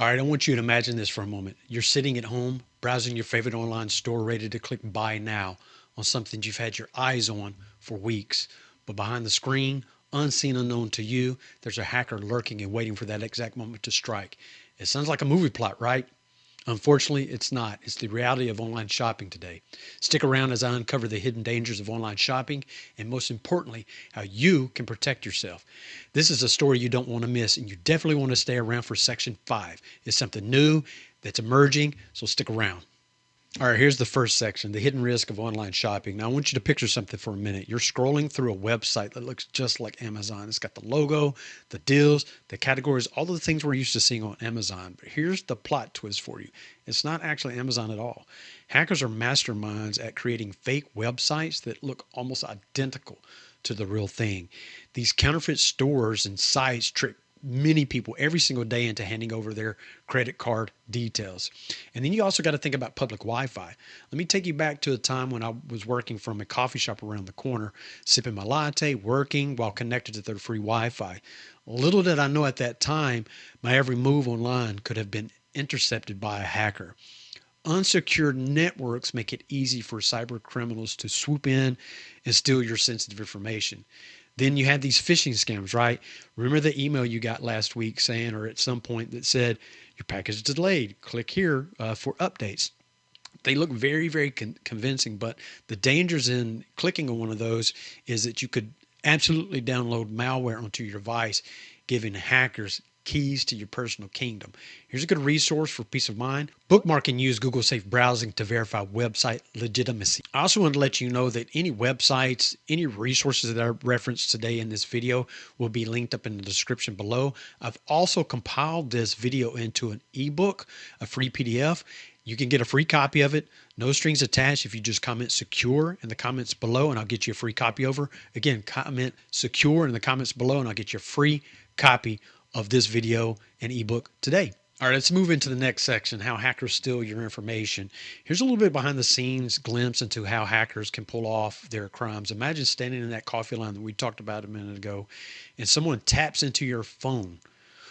All right, I want you to imagine this for a moment. You're sitting at home, browsing your favorite online store, ready to click buy now on something you've had your eyes on for weeks. But behind the screen, unseen, unknown to you, there's a hacker lurking and waiting for that exact moment to strike. It sounds like a movie plot, right? Unfortunately, it's not. It's the reality of online shopping today. Stick around as I uncover the hidden dangers of online shopping and, most importantly, how you can protect yourself. This is a story you don't want to miss, and you definitely want to stay around for section 5. It's something new that's emerging, so stick around. All right, here's the first section, the hidden risk of online shopping. Now, I want you to picture something for a minute. You're scrolling through a website that looks just like Amazon. It's got the logo, the deals, the categories, all of the things we're used to seeing on Amazon. But here's the plot twist for you. It's not actually Amazon at all. Hackers are masterminds at creating fake websites that look almost identical to the real thing. These counterfeit stores and sites trick many people every single day into handing over their credit card details. And then you also got to think about public Wi-Fi. Let me take you back to a time when I was working from a coffee shop around the corner, sipping my latte, working while connected to their free Wi-Fi. Little did I know at that time, my every move online could have been intercepted by a hacker. Unsecured networks make it easy for cyber criminals to swoop in and steal your sensitive information. Then you had these phishing scams, right? Remember the email you got last week saying, or at some point, that said, your package is delayed. Click here for updates. They look very, very convincing, but the dangers in clicking on one of those is that you could absolutely download malware onto your device, giving hackers keys to your personal kingdom. Here's a good resource for peace of mind. Bookmark and use Google Safe Browsing to verify website legitimacy. I also want to let you know that any websites, any resources that I referenced today in this video will be linked up in the description below. I've also compiled this video into an ebook, a free PDF. You can get a free copy of it, no strings attached, if you just comment secure in the comments below, and I'll get you a free copy over. Again, comment secure in the comments below, and I'll get you a free copy of this video and ebook today. All right, let's move into the next section, how hackers steal your information. Here's a little bit behind the scenes glimpse into how hackers can pull off their crimes. Imagine standing in that coffee line that we talked about a minute ago, and someone taps into your phone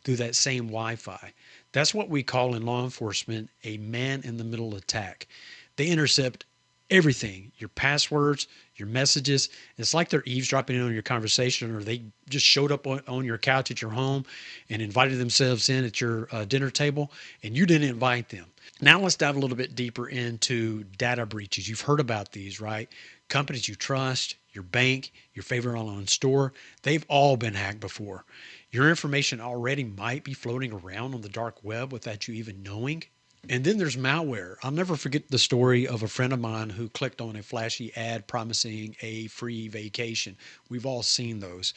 through that same Wi-Fi. That's what we call in law enforcement a man-in-the-middle attack. They intercept everything, your passwords, your messages. It's like they're eavesdropping in on your conversation, or they just showed up on your couch at your home and invited themselves in at your dinner table, and you didn't invite them. Now let's dive a little bit deeper into data breaches. You've heard about these, right? Companies you trust, your bank, your favorite online store, they've all been hacked before. Your information already might be floating around on the dark web without you even knowing. And then there's malware. I'll never forget the story of a friend of mine who clicked on a flashy ad promising a free vacation. We've all seen those.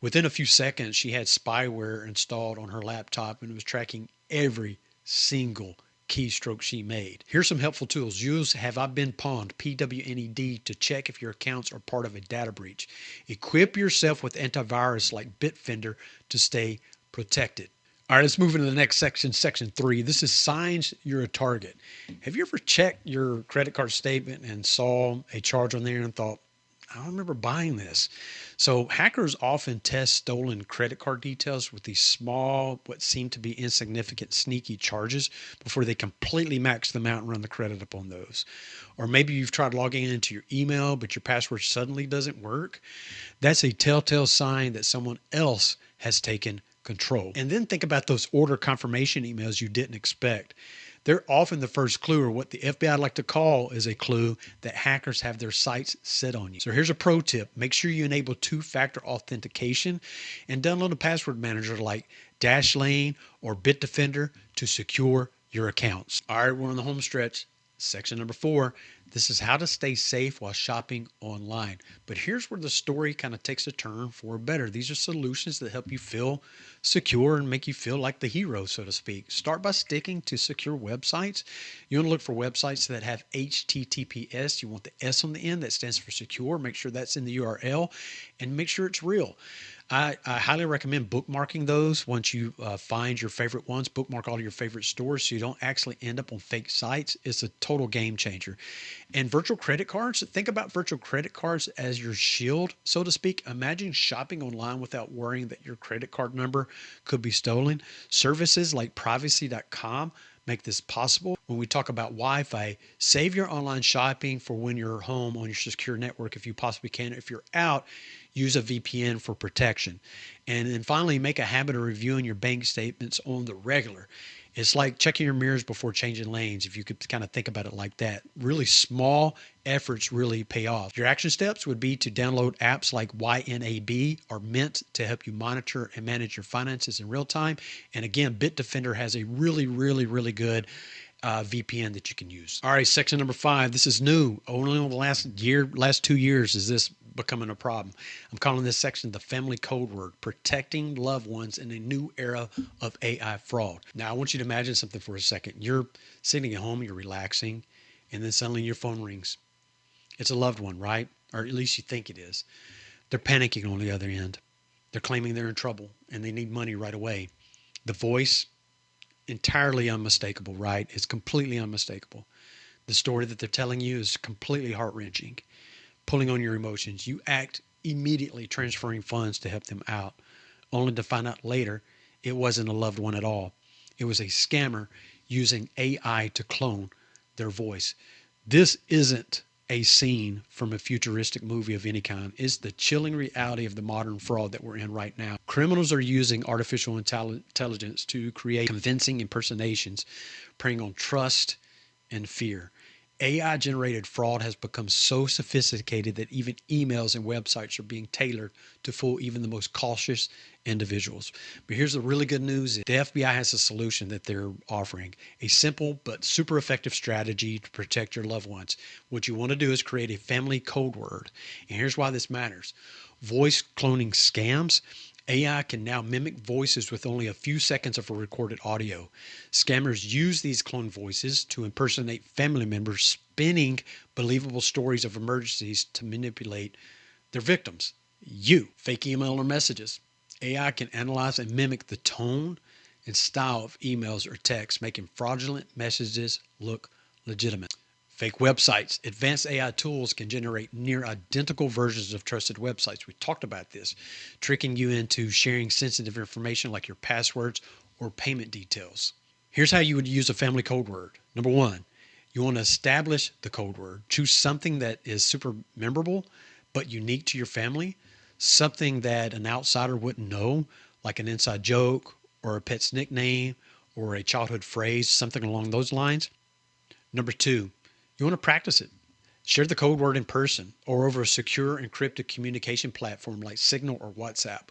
Within a few seconds, she had spyware installed on her laptop and was tracking every single keystroke she made. Here's some helpful tools. Use Have I Been Pawned, PWNED, to check if your accounts are part of a data breach. Equip yourself with antivirus like Bitfender to stay protected. All right, let's move into the next section, section 3. This is signs you're a target. Have you ever checked your credit card statement and saw a charge on there and thought, I don't remember buying this? So hackers often test stolen credit card details with these small, what seem to be insignificant, sneaky charges before they completely max them out and run the credit upon those. Or maybe you've tried logging into your email, but your password suddenly doesn't work. That's a telltale sign that someone else has taken control. And then think about those order confirmation emails you didn't expect. They're often the first clue, or what the FBI like to call is a clue that hackers have their sights set on you. So here's a pro tip. Make sure you enable two-factor authentication and download a password manager like Dashlane or Bitdefender to secure your accounts. All right, we're on the home stretch. Section number 4, this is how to stay safe while shopping online. But here's where the story kind of takes a turn for better. These are solutions that help you feel secure and make you feel like the hero, so to speak. Start by sticking to secure websites. You want to look for websites that have HTTPS. You want the S on the end, that stands for secure. Make sure that's in the URL and make sure it's real. I highly recommend bookmarking those once you find your favorite ones. Bookmark all your favorite stores so you don't actually end up on fake sites. It's a total game changer. And virtual credit cards, think about virtual credit cards as your shield, so to speak. Imagine shopping online without worrying that your credit card number could be stolen. Services like privacy.com make this possible. When we talk about Wi-Fi, save your online shopping for when you're home on your secure network if you possibly can. If you're out, use a VPN for protection. And then finally, make a habit of reviewing your bank statements on the regular. It's like checking your mirrors before changing lanes, if you could kind of think about it like that. Really small efforts really pay off. Your action steps would be to download apps like YNAB are meant to help you monitor and manage your finances in real time. And again, Bitdefender has a really good VPN that you can use. All right, section number 5. This is new. Only in the last 2 years is this becoming a problem. I'm calling this section the family code word, protecting loved ones in a new era of AI fraud. Now, I want you to imagine something for a second. You're sitting at home, you're relaxing, and then suddenly your phone rings. It's a loved one, right? Or at least you think it is. They're panicking on the other end. They're claiming they're in trouble and they need money right away. The voice, entirely unmistakable, right? It's completely unmistakable. The story that they're telling you is completely heart-wrenching, pulling on your emotions. You act immediately transferring funds to help them out, only to find out later it wasn't a loved one at all. It was a scammer using AI to clone their voice. This isn't a scene from a futuristic movie of any kind. It's the chilling reality of the modern fraud that we're in right now. Criminals are using artificial intelligence to create convincing impersonations, preying on trust and fear. AI generated fraud has become so sophisticated that even emails and websites are being tailored to fool even the most cautious individuals. But here's the really good news. The FBI has a solution that they're offering, a simple but super effective strategy to protect your loved ones. What you want to do is create a family code word. And here's why this matters. Voice cloning scams. AI can now mimic voices with only a few seconds of a recorded audio. Scammers use these cloned voices to impersonate family members, spinning believable stories of emergencies to manipulate their victims. You. Fake email or messages. AI can analyze and mimic the tone and style of emails or texts, making fraudulent messages look legitimate. Fake websites. Advanced AI tools can generate near identical versions of trusted websites. We talked about this, tricking you into sharing sensitive information like your passwords or payment details. Here's how you would use a family code word. Number 1, you want to establish the code word. Choose something that is super memorable but unique to your family, something that an outsider wouldn't know, like an inside joke or a pet's nickname or a childhood phrase, something along those lines. Number 2, you want to practice it. Share the code word in person or over a secure encrypted communication platform like Signal or WhatsApp.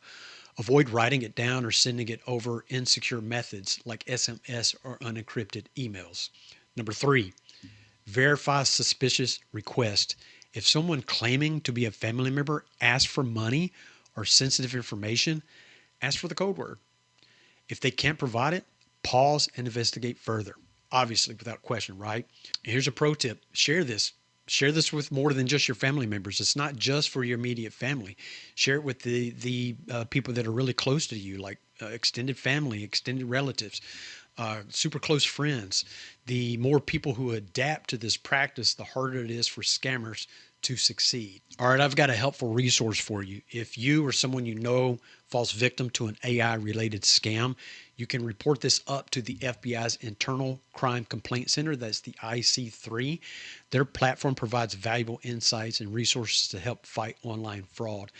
Avoid writing it down or sending it over insecure methods like SMS or unencrypted emails. Number 3, verify suspicious requests. If someone claiming to be a family member asks for money or sensitive information, ask for the code word. If they can't provide it, pause and investigate further. Obviously, without question, right? Here's a pro tip. Share this. Share this with more than just your family members. It's not just for your immediate family. Share it with the people that are really close to you, like extended family, extended relatives, super close friends. The more people who adapt to this practice, the harder it is for scammers to succeed. All right, I've got a helpful resource for you. If you or someone you know falls victim to an AI related scam, you can report this up to the FBI's Internal Crime Complaint Center. That's the IC3. Their platform provides valuable insights and resources to help fight online fraud.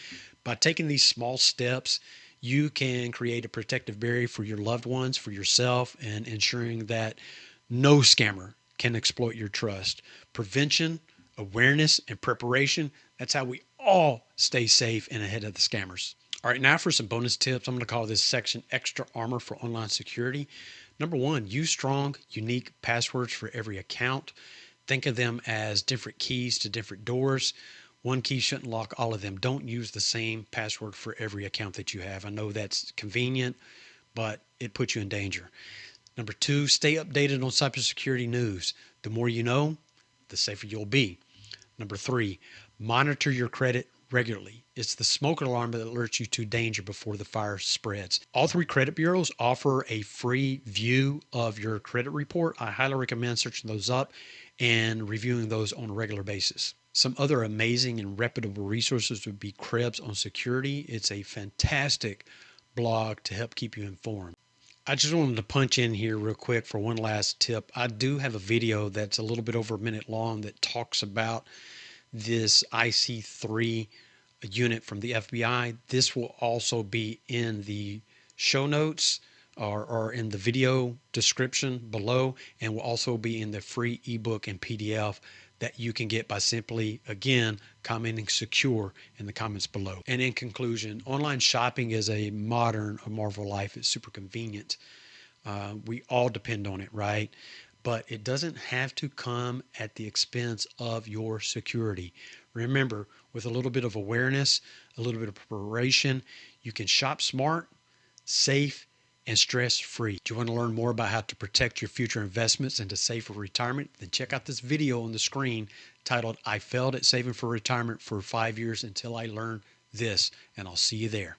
By taking these small steps, you can create a protective barrier for your loved ones, for yourself, and ensuring that no scammer can exploit your trust. Prevention, awareness, and preparation, that's how we all stay safe and ahead of the scammers. All right, now for some bonus tips. I'm going to call this section Extra Armor for Online Security. Number 1, use strong, unique passwords for every account. Think of them as different keys to different doors. One key shouldn't lock all of them. Don't use the same password for every account that you have. I know that's convenient, but it puts you in danger. Number 2, stay updated on cybersecurity news. The more you know, the safer you'll be. Number 3, monitor your credit regularly. It's the smoke alarm that alerts you to danger before the fire spreads. All three credit bureaus offer a free view of your credit report. I highly recommend searching those up and reviewing those on a regular basis. Some other amazing and reputable resources would be Krebs on Security. It's a fantastic blog to help keep you informed. I just wanted to punch in here real quick for one last tip. I do have a video that's a little bit over a minute long that talks about this IC3 unit from the FBI. This will also be in the show notes or in the video description below, and will also be in the free ebook and PDF that you can get by simply, again, commenting secure in the comments below. And in conclusion, online shopping is a marvel life. It's super convenient. We all depend on it, right? But it doesn't have to come at the expense of your security. Remember, with a little bit of awareness, a little bit of preparation, you can shop smart, safe, and stress-free. Do you want to learn more about how to protect your future investments and to save for retirement? Then check out this video on the screen titled, "I failed at saving for retirement for 5 years until I learned this," and I'll see you there.